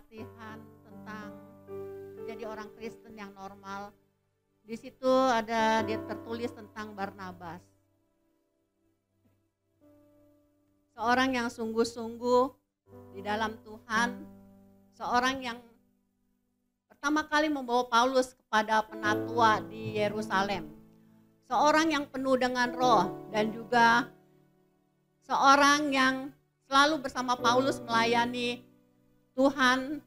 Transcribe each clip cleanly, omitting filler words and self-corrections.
latihan tentang menjadi orang Kristen yang normal. Di situ ada dia tertulis tentang Barnabas. Seorang yang sungguh-sungguh di dalam Tuhan, seorang yang pertama kali membawa Paulus kepada penatua di Yerusalem. Seorang yang penuh dengan roh dan juga seorang yang selalu bersama Paulus melayani Tuhan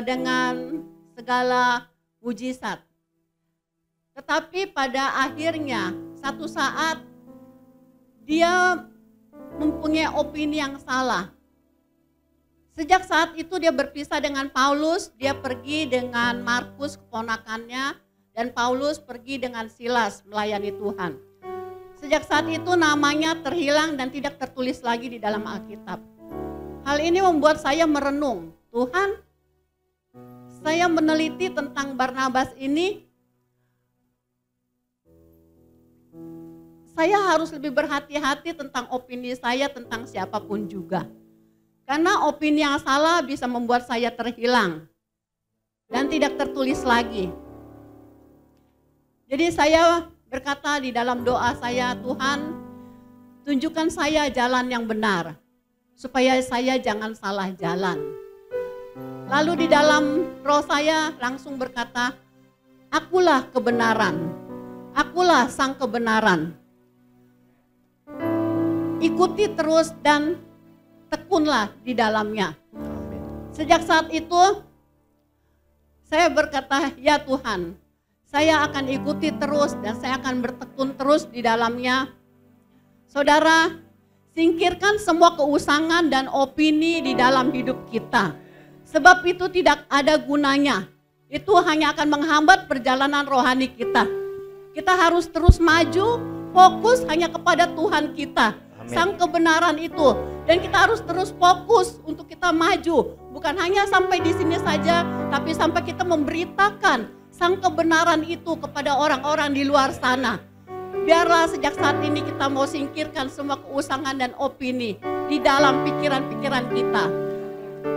dengan segala mujizat. Tetapi pada akhirnya satu saat dia mempunyai opini yang salah. Sejak saat itu dia berpisah dengan Paulus, dia pergi dengan Markus keponakannya, dan Paulus pergi dengan Silas melayani Tuhan. Sejak saat itu namanya terhilang dan tidak tertulis lagi di dalam Alkitab. Hal ini membuat saya merenung, Tuhan, saya meneliti tentang Barnabas ini, saya harus lebih berhati-hati tentang opini saya tentang siapapun juga. Karena opini yang salah bisa membuat saya terhilang dan tidak tertulis lagi. Jadi saya berkata di dalam doa saya, Tuhan, tunjukkan saya jalan yang benar, supaya saya jangan salah jalan. Lalu di dalam roh saya langsung berkata, akulah kebenaran, akulah sang kebenaran. Ikuti terus dan tekunlah di dalamnya. Sejak saat itu saya berkata, ya Tuhan, saya akan ikuti terus dan saya akan bertekun terus di dalamnya. Saudara, singkirkan semua keusangan dan opini di dalam hidup kita. Sebab itu tidak ada gunanya. Itu hanya akan menghambat perjalanan rohani kita. Kita harus terus maju, fokus hanya kepada Tuhan kita. Amin. Sang kebenaran itu. Dan kita harus terus fokus untuk kita maju. Bukan hanya sampai di sini saja, tapi sampai kita memberitakan sang kebenaran itu kepada orang-orang di luar sana. Biarlah sejak saat ini kita mau singkirkan semua keusangan dan opini di dalam pikiran-pikiran kita.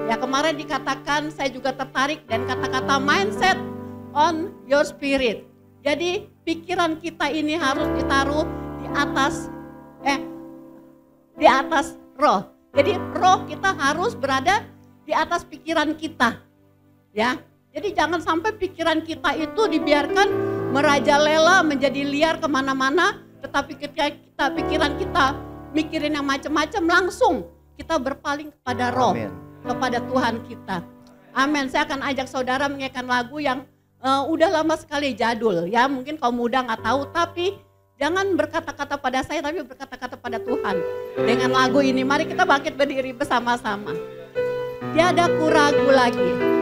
Ya, kemarin dikatakan, saya juga tertarik dan kata-kata mindset on your spirit. Jadi pikiran kita ini harus ditaruh di atas roh. Jadi roh kita harus berada di atas pikiran kita. Ya. Jadi jangan sampai pikiran kita itu dibiarkan merajalela menjadi liar kemana-mana. Tetapi ketika pikiran kita mikirin yang macam-macam, langsung kita berpaling kepada roh. Amen. Kepada Tuhan kita. Amin. Saya akan ajak saudara menyanyikan lagu yang udah lama sekali jadul. Ya, mungkin kaum muda gak tahu, tapi jangan berkata-kata pada saya, tapi berkata-kata pada Tuhan. Dengan lagu ini, mari kita bangkit berdiri bersama-sama. Tiada ku ragu lagi.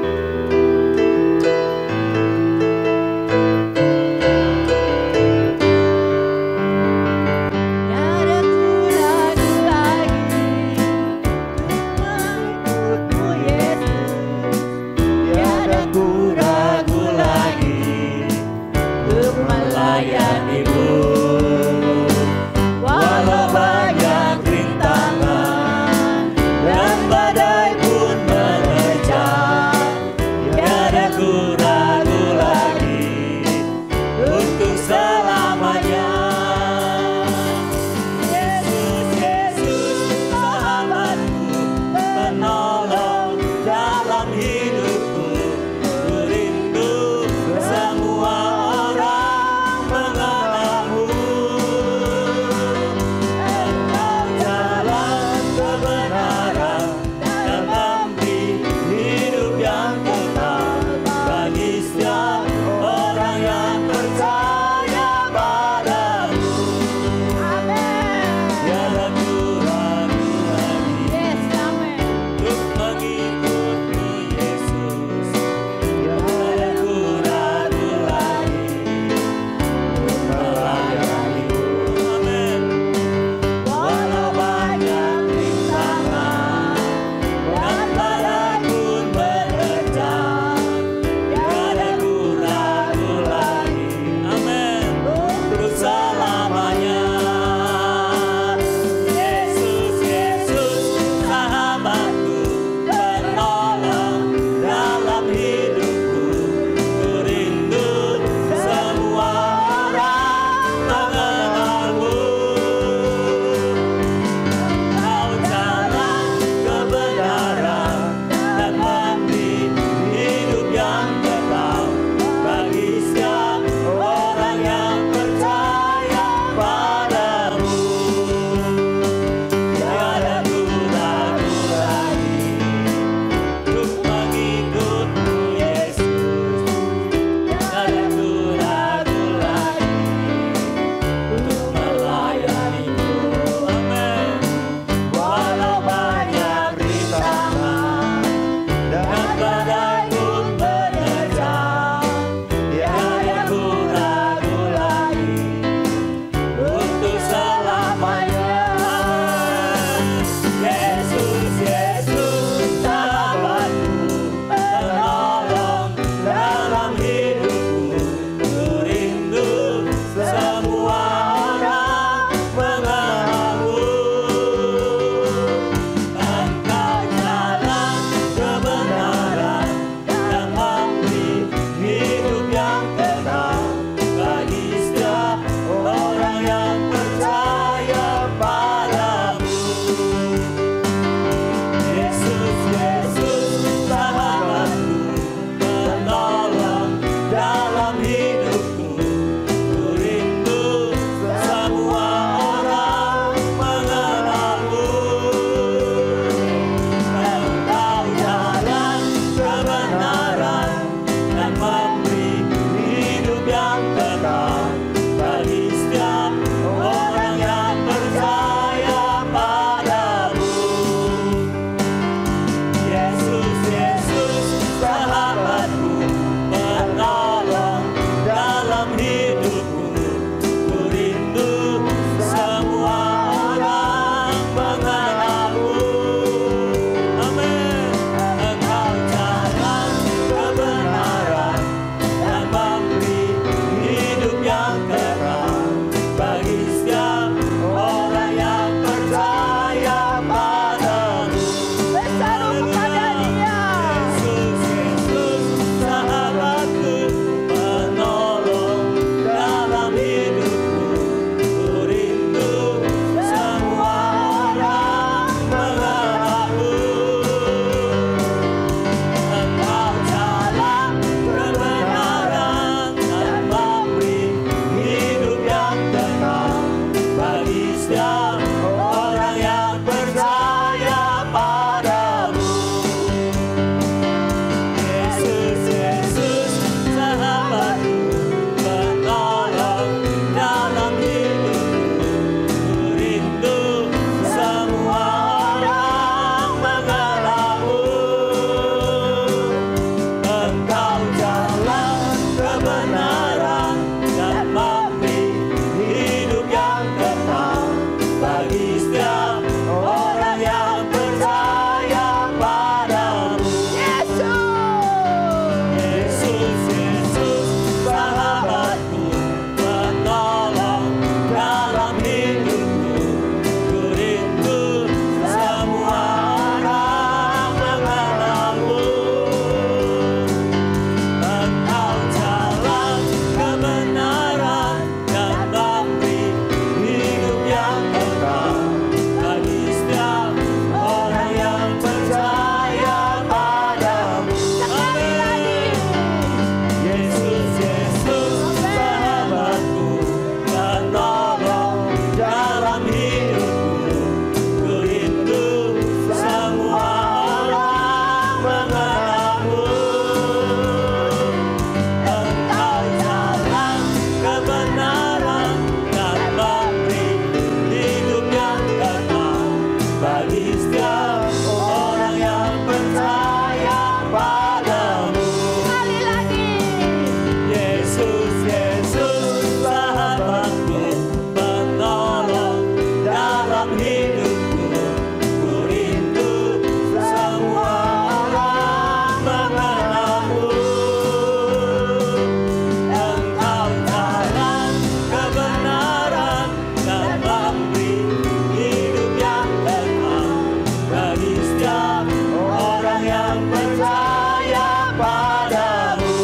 percaya padamu.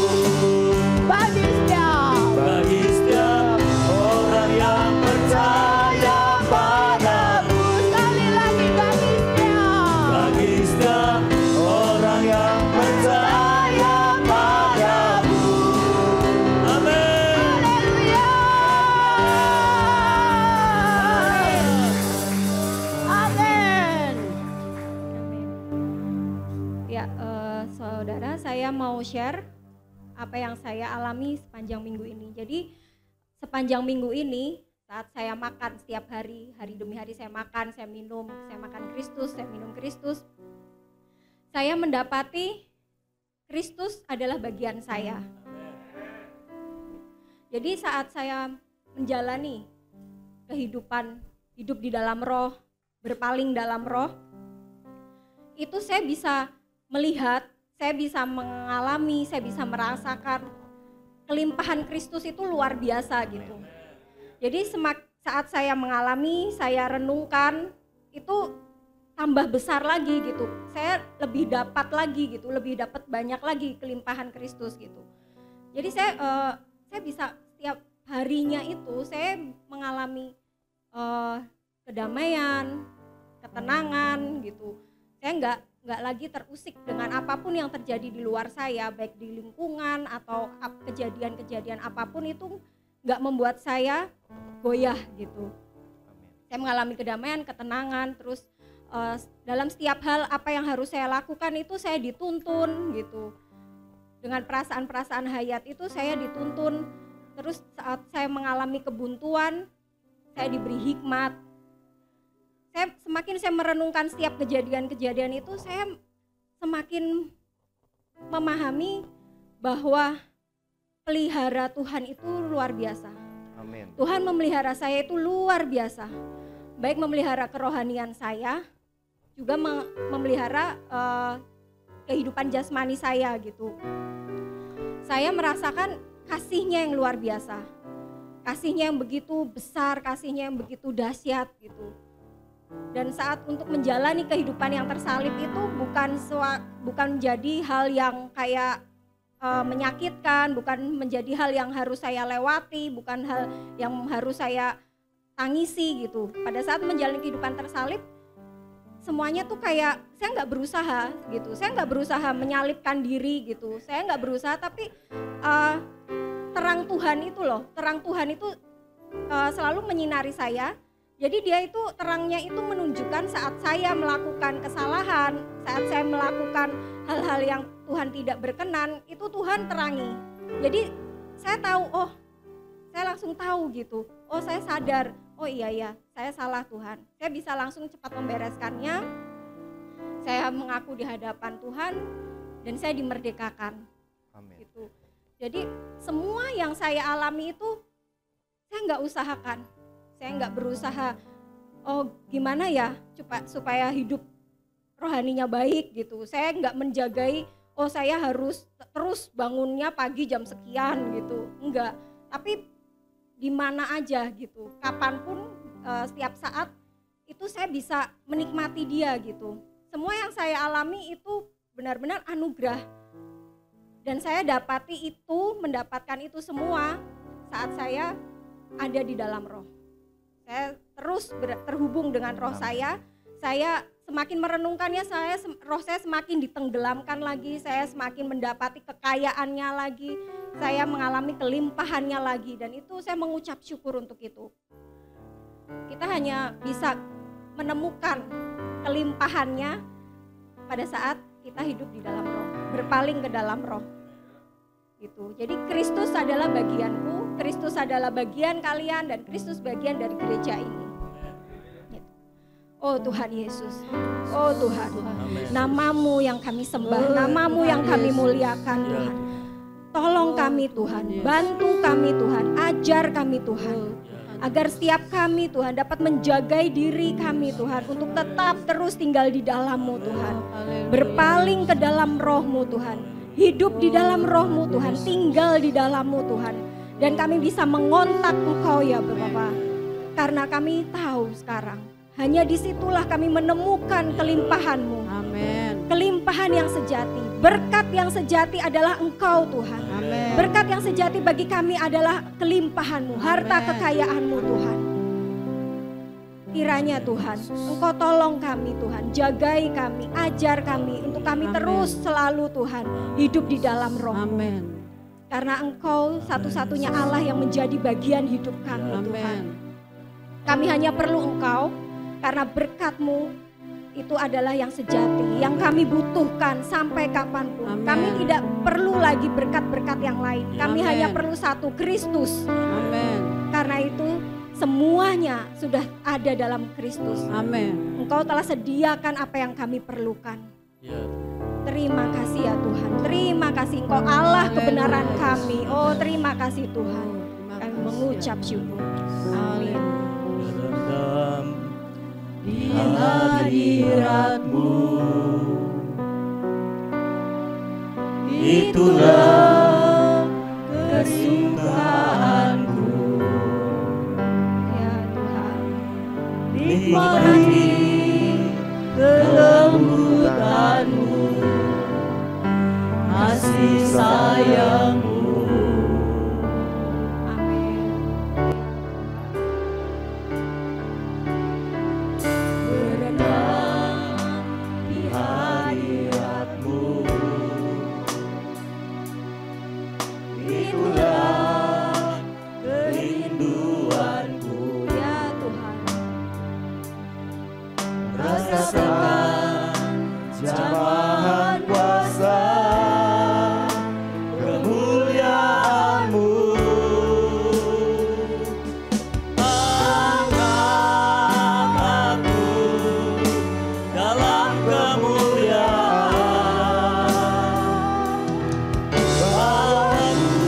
Bagi setiap orang yang percaya padamu. sekali lagi bagi setiap orang yang percaya padamu. Amin. Haleluya. Amin. Ya, saudara, saya mau share apa yang saya alami sepanjang minggu ini. Jadi sepanjang minggu ini saat saya makan setiap hari, hari demi hari saya makan, saya makan Kristus, saya minum Kristus. Saya mendapati Kristus adalah bagian saya. Jadi saat saya menjalani kehidupan hidup di dalam roh, berpaling dalam roh, itu saya bisa melihat, saya bisa mengalami, saya bisa merasakan kelimpahan Kristus itu luar biasa gitu. Jadi saat saya mengalami, saya renungkan, itu tambah besar lagi gitu. Saya lebih dapat lagi gitu, lebih dapat banyak lagi kelimpahan Kristus gitu. Jadi saya bisa setiap harinya itu saya mengalami kedamaian, ketenangan gitu. Saya nggak lagi terusik dengan apapun yang terjadi di luar saya, baik di lingkungan atau kejadian-kejadian apapun itu nggak membuat saya goyah gitu. Saya mengalami kedamaian, ketenangan, terus dalam setiap hal apa yang harus saya lakukan itu saya dituntun gitu. Dengan perasaan-perasaan hayat itu saya dituntun. Terus saat saya mengalami kebuntuan, saya diberi hikmat. Semakin saya merenungkan setiap kejadian-kejadian itu, saya semakin memahami bahwa pelihara Tuhan itu luar biasa. Amin. Tuhan memelihara saya itu luar biasa. Baik memelihara kerohanian saya, juga memelihara kehidupan jasmani saya gitu. Saya merasakan kasih-Nya yang luar biasa. Kasih-Nya yang begitu besar, kasih-Nya yang begitu dahsyat gitu. Dan saat untuk menjalani kehidupan yang tersalib itu bukan menjadi hal yang kayak menyakitkan, bukan menjadi hal yang harus saya lewati, bukan hal yang harus saya tangisi gitu. Pada saat menjalani kehidupan tersalib, semuanya tuh kayak saya nggak berusaha gitu, saya nggak berusaha menyalibkan diri gitu, saya nggak berusaha, tapi terang Tuhan itu loh, terang Tuhan itu selalu menyinari saya. Jadi dia itu terangnya itu menunjukkan saat saya melakukan kesalahan, saat saya melakukan hal-hal yang Tuhan tidak berkenan, itu Tuhan terangi. Jadi saya tahu, oh saya langsung tahu gitu, oh saya sadar, oh iya saya salah Tuhan. Saya bisa langsung cepat membereskannya, saya mengaku di hadapan Tuhan dan saya dimerdekakan. Amin. Gitu. Jadi semua yang saya alami itu saya nggak usahakan. Saya nggak berusaha, oh gimana ya supaya hidup rohaninya baik gitu. Saya nggak menjagai, oh saya harus terus bangunnya pagi jam sekian gitu. Enggak, tapi di mana aja gitu. Kapanpun setiap saat itu saya bisa menikmati dia gitu. Semua yang saya alami itu benar-benar anugerah. Dan saya mendapatkan itu semua saat saya ada di dalam roh. Saya terus terhubung dengan roh saya semakin merenungkannya, roh saya semakin ditenggelamkan lagi, saya semakin mendapati kekayaannya lagi, saya mengalami kelimpahannya lagi, dan itu saya mengucap syukur untuk itu. Kita hanya bisa menemukan kelimpahannya pada saat kita hidup di dalam roh, berpaling ke dalam roh. Gitu. Jadi Kristus adalah bagianku, Kristus adalah bagian kalian, dan Kristus bagian dari gereja ini. Gitu. Oh Tuhan Yesus, oh Tuhan, Namamu yang kami sembah, Namamu yang kami muliakan Tuhan. Tolong kami Tuhan, bantu kami Tuhan, ajar kami Tuhan. Agar setiap kami Tuhan dapat menjagai diri kami Tuhan untuk tetap terus tinggal di dalam-Mu Tuhan. Berpaling ke dalam roh-Mu Tuhan. Hidup di dalam roh-Mu Tuhan, tinggal di dalam-Mu Tuhan. Dan kami bisa mengontak Engkau ya Bapa. Karena kami tahu sekarang, hanya disitulah kami menemukan kelimpahan-Mu. Amin. Kelimpahan yang sejati, Berkat yang sejati adalah Engkau Tuhan. Amin. Berkat yang sejati bagi kami adalah kelimpahan-Mu, harta Amin. kekayaan-Mu Tuhan. Kiranya Tuhan, Engkau tolong kami Tuhan, jagai kami, ajar kami, untuk kami Amin. terus selalu Tuhan hidup di dalam Roh. Amin. Karena Engkau satu-satunya Allah yang menjadi bagian hidup kami Tuhan. Amin. Kami hanya perlu Engkau, karena berkat-Mu itu adalah yang sejati, yang kami butuhkan sampai kapanpun. Amin. Kami tidak perlu lagi berkat-berkat yang lain. Kami Amin. hanya perlu satu, Kristus. Amin. Karena itu semuanya sudah ada dalam Kristus. Amin. Engkau telah sediakan apa yang kami perlukan. Terima kasih ya Tuhan. Terima kasih Engkau Allah kebenaran kami. Oh terima kasih Tuhan. Kami mengucap syukur. Amin. Berendam di hadirat-Mu, itulah kesukaanku. Ya Tuhan. Nikmati kelembutan-Mu, kasih sayang-Mu. Amin. Berendam di hadirat-Mu, itulah kerinduanku. Ya Tuhan. Rasakan jamahan kuasa kemuliaan-Mu. Angkat aku dalam kemuliaan. Bawaku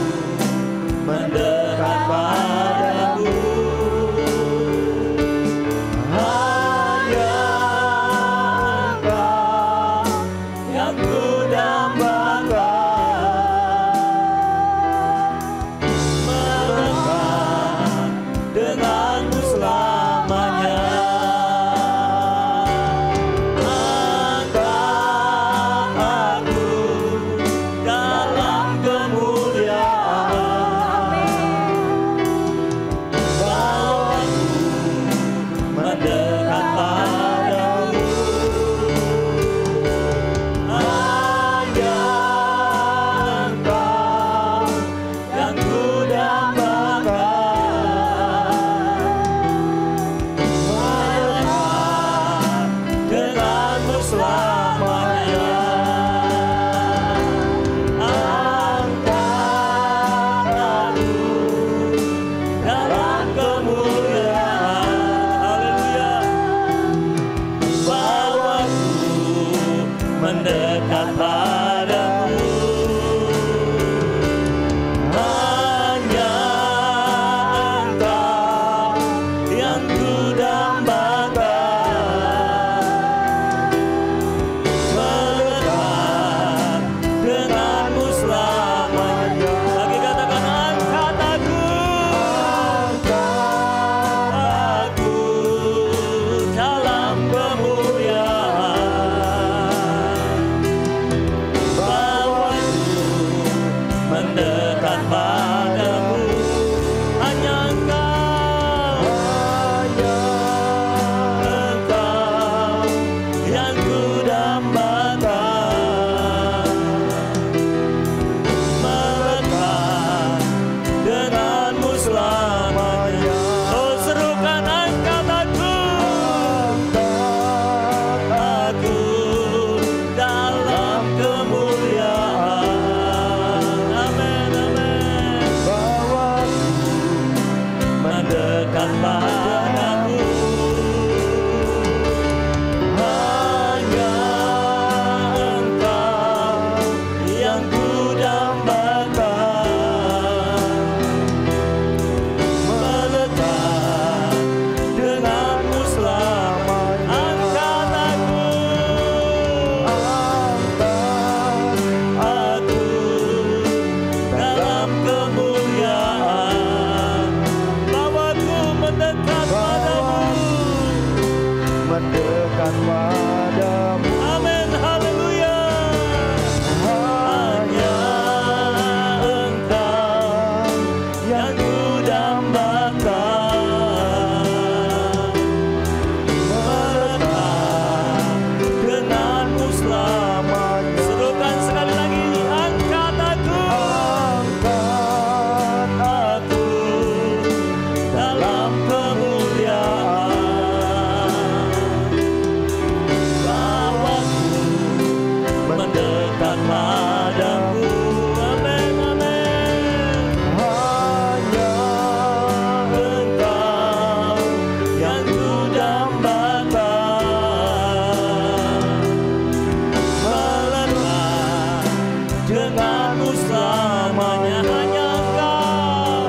denganmu selamanya. Hanya Engkau,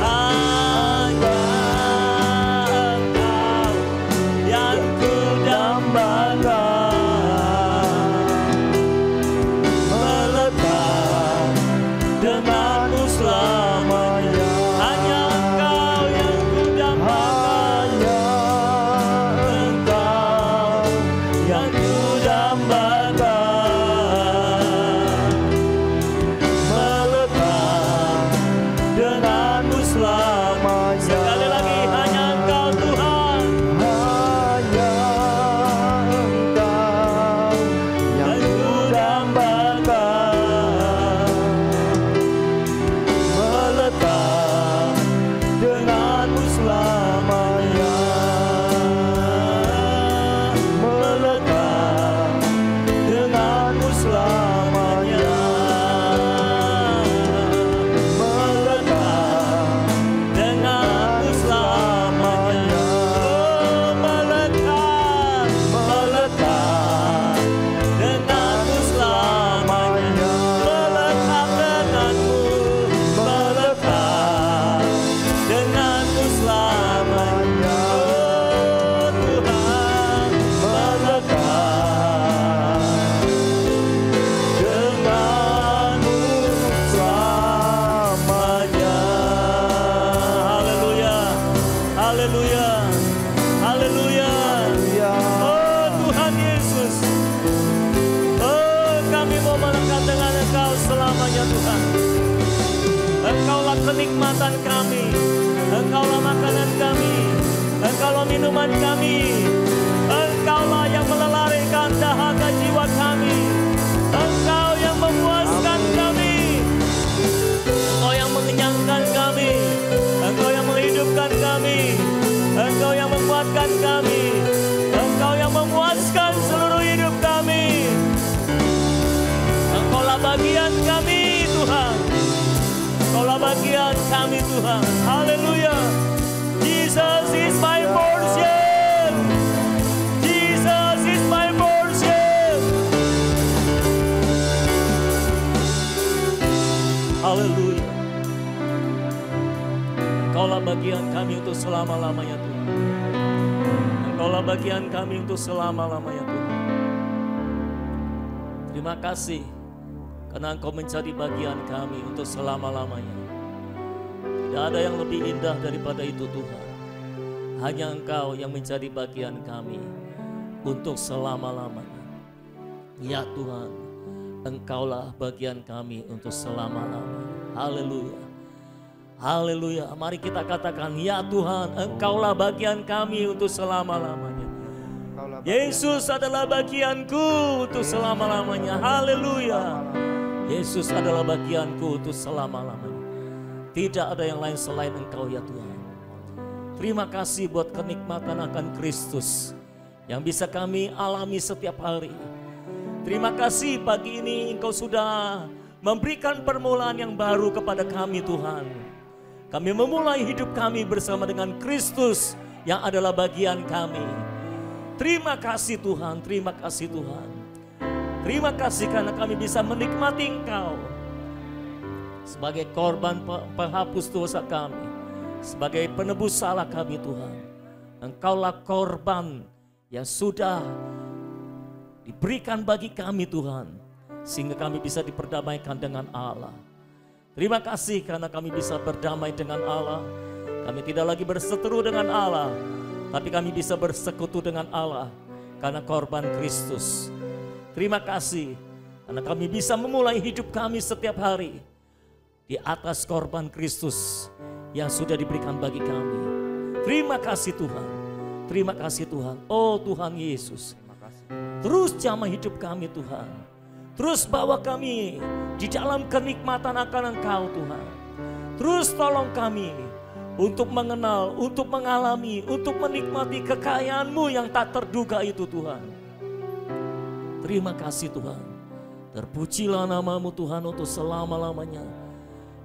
hanya Engkau yang ku dambakan, melekat denganmu selamanya. Hanya Engkau yang ku dambakan, Engkau yang ku dambakan, melekat denganmu selamanya. Sekali lagi, hanya Engkau Tuhan, hanya Engkau yang ku dambakan, melekat denganmu selamanya, melekat denganmu selamanya, melekat denganmu selamanya. Oh, melekat, melekat denganmu selamanya, melekat denganmu, melekat denganmu selamanya. Oh Tuhan, melekat denganmu selamanya. Haleluya, haleluya, haleluya. Oh Tuhan Yesus, oh kami mau melekat dengan Engkau selamanya Tuhan. Engkaulah kenikmatan kami, Engkaulah makanan kami, Engkaulah minuman kami, Engkaulah yang melelarikan dahaga jiwa kami, Engkau yang memuaskan kami, Engkau yang mengenyangkan kami, Engkau yang menghidupkan kami, Engkau yang menguatkan kami, Engkau yang memuaskan seluruh hidup kami. Engkaulah bagian kami Tuhan, Engkaulah bagian kami Tuhan. Haleluya. Jesus is my portion, Jesus is my portion. Haleluya. Engkaulah bagian kami untuk selama-lamanya Tuhan. Engkaulah bagian kami untuk selama-lamanya Tuhan. Terima kasih karena Engkau menjadi bagian kami untuk selama-lamanya. Tidak ada yang lebih indah daripada itu Tuhan. Hanya Engkau yang menjadi bagian kami untuk selama-lamanya. Ya Tuhan, Engkaulah bagian kami untuk selama-lamanya. Haleluya. Haleluya. Mari kita katakan, ya Tuhan, Engkaulah bagian kami untuk selama-lamanya. Yesus adalah bagianku untuk selama-lamanya. Haleluya. Yesus adalah bagianku untuk selama-lamanya. Tidak ada yang lain selain Engkau ya Tuhan. Terima kasih buat kenikmatan akan Kristus yang bisa kami alami setiap hari. Terima kasih pagi ini Engkau sudah memberikan permulaan yang baru kepada kami Tuhan. Kami memulai hidup kami bersama dengan Kristus yang adalah bagian kami. Terima kasih Tuhan, terima kasih Tuhan. Terima kasih karena kami bisa menikmati Engkau sebagai korban penghapus dosa kami, sebagai penebus salah kami Tuhan. Engkaulah korban yang sudah diberikan bagi kami Tuhan, sehingga kami bisa diperdamaikan dengan Allah. Terima kasih karena kami bisa berdamai dengan Allah. Kami tidak lagi berseteru dengan Allah, tapi kami bisa bersekutu dengan Allah karena korban Kristus. Terima kasih karena kami bisa memulai hidup kami setiap hari di atas korban Kristus yang sudah diberikan bagi kami. Terima kasih Tuhan. Terima kasih Tuhan. Oh Tuhan Yesus, terus jamah hidup kami Tuhan. Terus bawa kami di dalam kenikmatan akan Engkau Tuhan. Terus tolong kami untuk mengenal, untuk mengalami, untuk menikmati kekayaan-Mu yang tak terduga itu Tuhan. Terima kasih Tuhan. Terpujilah nama-Mu Tuhan untuk selama-lamanya.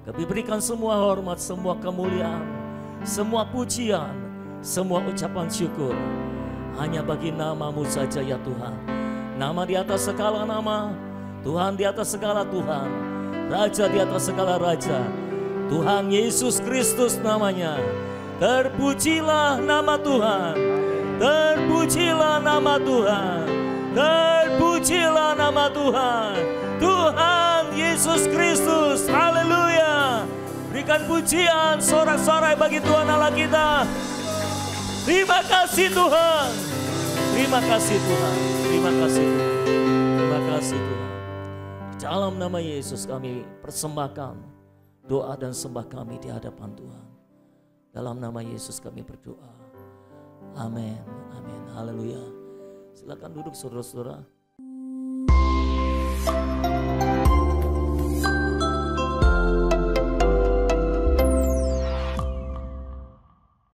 Kami berikan semua hormat, semua kemuliaan, semua pujian, semua ucapan syukur hanya bagi nama-Mu saja ya Tuhan. Nama di atas segala nama, Tuhan di atas segala Tuhan, Raja di atas segala Raja, Tuhan Yesus Kristus namanya. Terpujilah nama Tuhan, terpujilah nama Tuhan, terpujilah nama Tuhan, Tuhan Yesus Kristus. Haleluya. Berikan pujian sorak-sorai bagi Tuhan Allah kita. Terima kasih Tuhan, terima kasih Tuhan, terima kasih Tuhan, terima kasih Tuhan. Dalam nama Yesus kami persembahkan doa dan sembah kami di hadapan Tuhan. Dalam nama Yesus kami berdoa. Amin, amin, haleluya. Silakan duduk saudara-saudara.